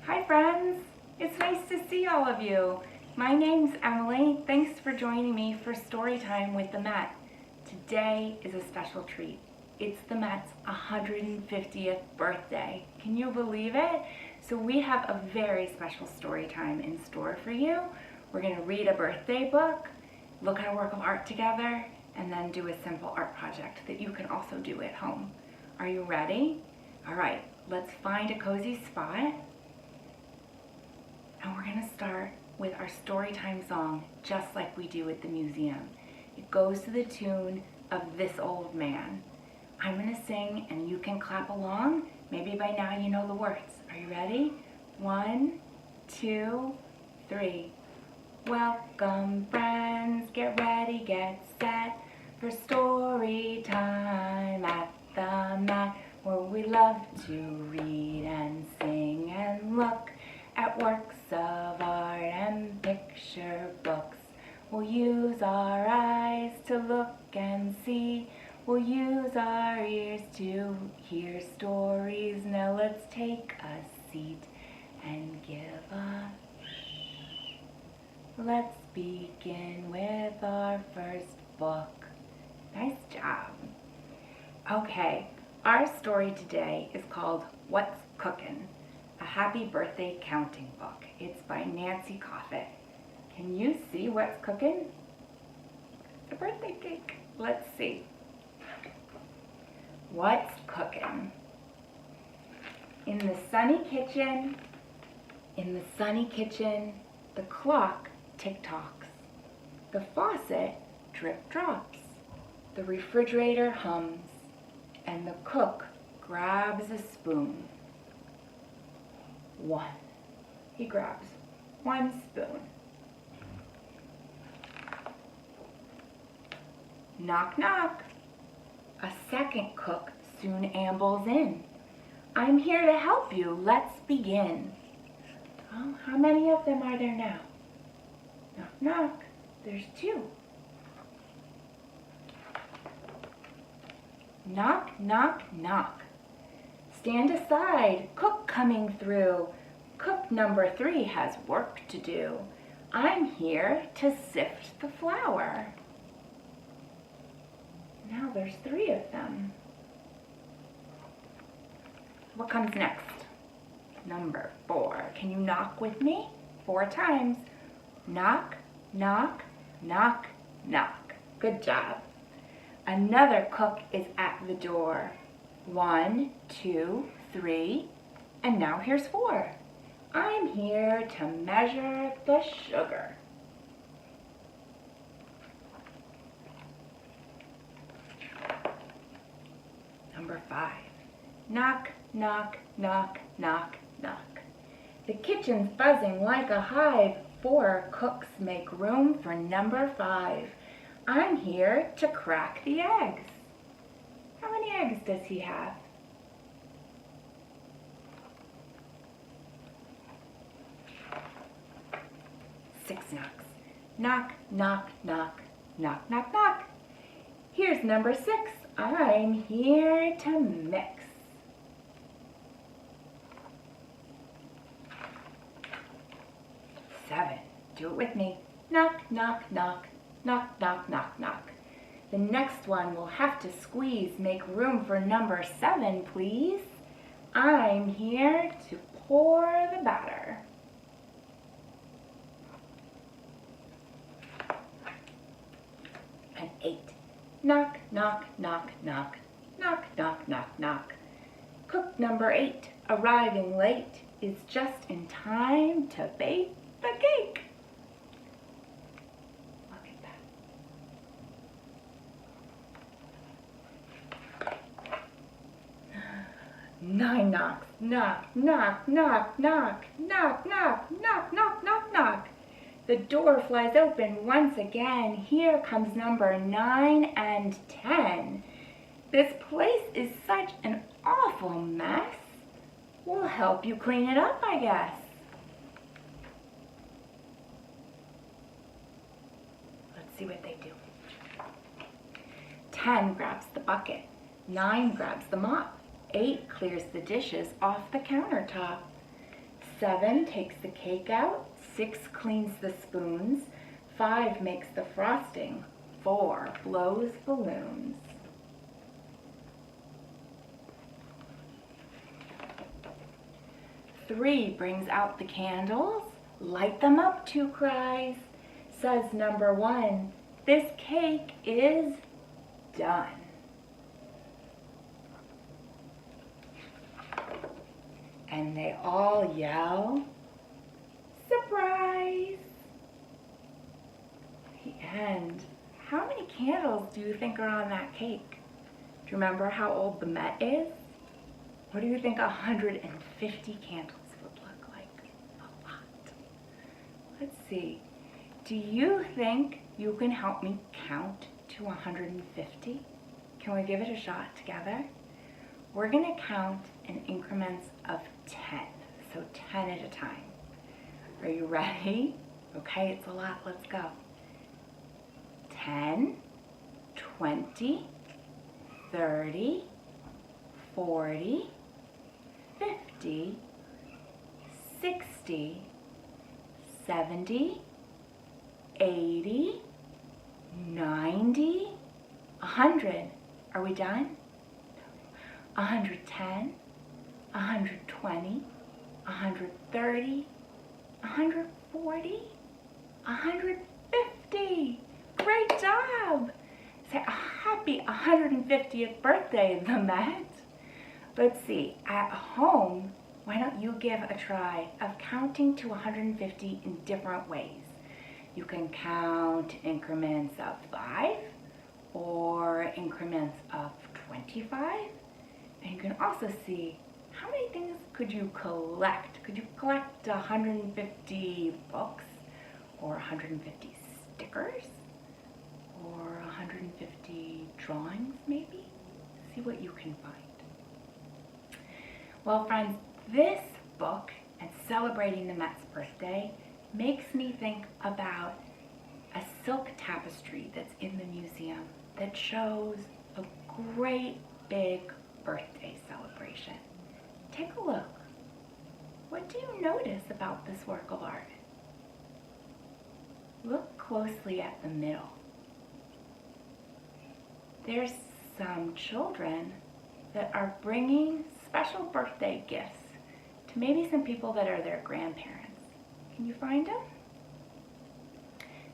Hi friends, it's nice to see all of you. My name's Emily. Thanks for joining me for Storytime with the Met. Today is a special treat. It's the Met's 150th birthday. Can you believe it? So we have a very special story time in store for you. We're going to read a birthday book, look at a work of art together, and then do a simple art project that you can also do at home. Are you ready? All right, let's find a cozy spot. And we're going to start with our Storytime song, just like we do at the museum. It goes to the tune of This Old Man. I'm going to sing and you can clap along. Maybe by now you know the words. Are you ready? 1, 2, 3. Welcome friends, get ready, get set for story time at the Met, where we love to read and sing and look at works of art and picture books. We'll use our eyes to look and see. We'll use our ears to hear stories. Now let's take a seat and give a shh. Let's begin with our first book. Nice job. Okay, our story today is called What's Cookin'? A Happy Birthday Counting Book. It's by Nancy Coffelt. Can you see what's cooking? A birthday cake. Let's see. What's cooking? In the sunny kitchen, the clock tick-tocks. The faucet drip-drops. The refrigerator hums, and the cook grabs a spoon. 1. He grabs 1 spoon. Knock, knock. A second cook soon ambles in. I'm here to help you. Let's begin. Oh, how many of them are there now? Knock, knock. There's 2. Knock, knock, knock. Stand aside, cook coming through. Cook number 3 has work to do. I'm here to sift the flour. Now there's 3 of them. What comes next? Number 4. Can you knock with me? 4 times. Knock, knock, knock, knock. Good job. Another cook is at the door. 1, 2, 3, and now here's 4. I'm here to measure the sugar. Number 5. Knock, knock, knock, knock, knock. The kitchen's buzzing like a hive. 4 cooks make room for number 5. I'm here to crack the eggs. How many eggs does he have? 6 knocks. Knock, knock, knock, knock, knock, knock. Here's number 6. I'm here to mix. 7. Do it with me. Knock, knock, knock, knock, knock, knock, knock. The next one will have to squeeze. Make room for number 7, please. I'm here to pour the batter. And 8. Knock, knock, knock, knock, knock, knock, knock, knock. Cook number 8, arriving late, is just in time to bake the cake. Look at that. 9 knocks. Knock, knock, knock, knock, knock, knock, knock, knock, knock, knock. The door flies open once again. Here comes number 9 and 10. This place is such an awful mess. We'll help you clean it up, I guess. Let's see what they do. 10 grabs the bucket. 9 grabs the mop. 8 clears the dishes off the countertop. 7 takes the cake out, 6 cleans the spoons, 5 makes the frosting, 4 blows balloons. 3 brings out the candles, light them up, 2 cries, says number 1, this cake is done. And they all yell, surprise! The end. How many candles do you think are on that cake? Do you remember how old the Met is? What do you think 150 candles would look like? A lot. Let's see. Do you think you can help me count to 150? Can we give it a shot together? We're going to count in increments of 10, so 10 at a time. Are you ready? Okay, it's a lot. Let's go. 10, 20, 30, 40, 50, 60, 70, 80, 90, 100. Are we done? 110, 120, 130, 140, 150. Great job! Say a happy 150th birthday, the Met. Let's see, at home, why don't you give a try of counting to 150 in different ways? You can count increments of 5 or increments of 25. And you can also see how many things could you collect? Could you collect 150 books or 150 stickers or 150 drawings maybe? See what you can find. Well, friends, this book and celebrating the Met's birthday makes me think about a silk tapestry that's in the museum that shows a great big birthday celebration. Take a look. What do you notice about this work of art? Look closely at the middle. There's some children that are bringing special birthday gifts to maybe some people that are their grandparents. Can you find them?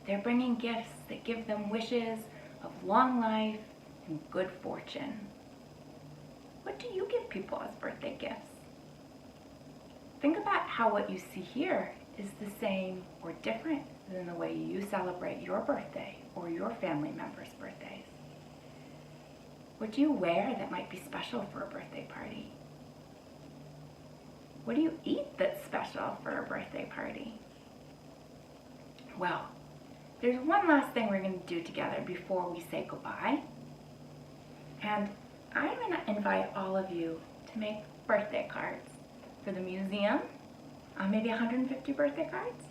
They're bringing gifts that give them wishes of long life and good fortune. What do you give people as birthday gifts? Think about how what you see here is the same or different than the way you celebrate your birthday or your family members' birthdays. What do you wear that might be special for a birthday party? What do you eat that's special for a birthday party? Well, there's one last thing we're going to do together before we say goodbye. And I'm going to invite all of you to make birthday cards for the museum, maybe 150 birthday cards,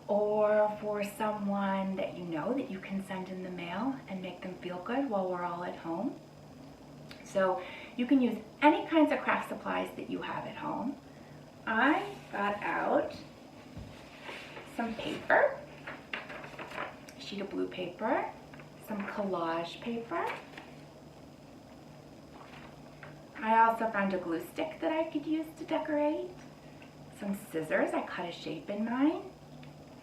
or for someone that you know that you can send in the mail and make them feel good while we're all at home. So you can use any kinds of craft supplies that you have at home. I got out some paper, a sheet of blue paper, some collage paper. I also found a glue stick that I could use to decorate, some scissors, I cut a shape in mine,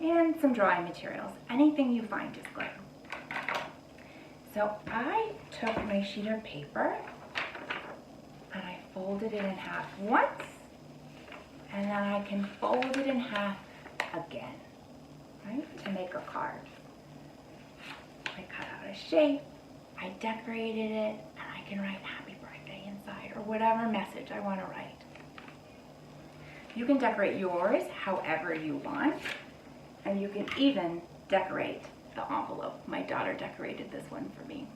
and some drawing materials. Anything you find is good. So I took my sheet of paper and I folded it in half once, and then I can fold it in half again, right, to make a card. I cut out a shape, I decorated it, and I can write happy birthday inside or whatever message I want to write. You can decorate yours however you want, and you can even decorate the envelope. My daughter decorated this one for me.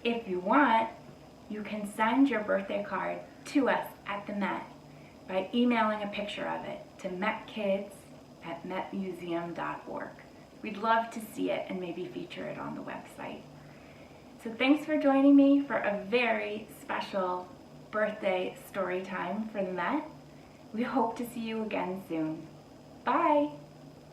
If you want, you can send your birthday card to us at the Met by emailing a picture of it to metkids@metmuseum.org. We'd love to see it and maybe feature it on the website. So thanks for joining me for a very special birthday story time for the Met. We hope to see you again soon. Bye!